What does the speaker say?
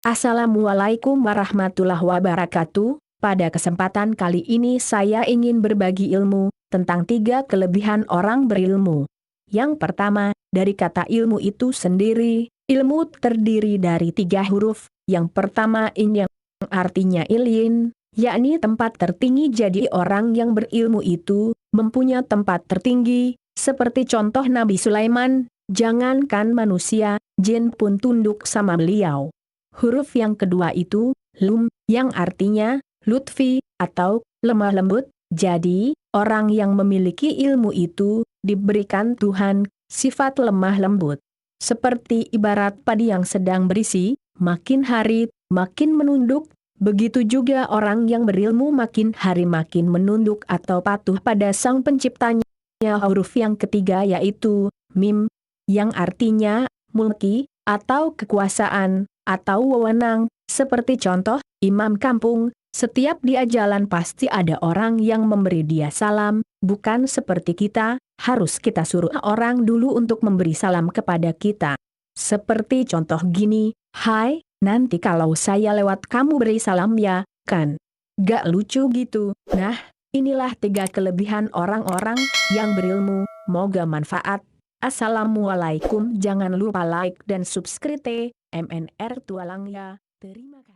Assalamualaikum warahmatullahi wabarakatuh. Pada kesempatan kali ini saya ingin berbagi ilmu tentang 3 kelebihan orang berilmu. Yang pertama, dari kata ilmu itu sendiri, ilmu terdiri dari 3 huruf. Yang pertama in yang artinya ilin, yakni tempat tertinggi. Jadi orang yang berilmu itu mempunyai tempat tertinggi, seperti contoh Nabi Sulaiman, jangankan manusia, jin pun tunduk sama beliau. Huruf yang kedua itu, lum, yang artinya, lutfi, atau lemah lembut. Jadi, orang yang memiliki ilmu itu, diberikan Tuhan, sifat lemah lembut. Seperti ibarat padi yang sedang berisi, makin hari, makin menunduk, begitu juga orang yang berilmu makin hari makin menunduk atau patuh pada sang penciptanya. Huruf yang ketiga yaitu, mim, yang artinya, mulki, atau kekuasaan, atau wewenang, seperti contoh, imam kampung, setiap dia jalan pasti ada orang yang memberi dia salam, bukan seperti kita, harus kita suruh orang dulu untuk memberi salam kepada kita. Seperti contoh gini, hai, nanti kalau saya lewat kamu beri salam ya, kan? Gak lucu gitu. Nah, inilah 3 kelebihan orang-orang yang berilmu, moga manfaat. Assalamualaikum, jangan lupa like dan subscribe MNR Tualang ya. Terima kasih.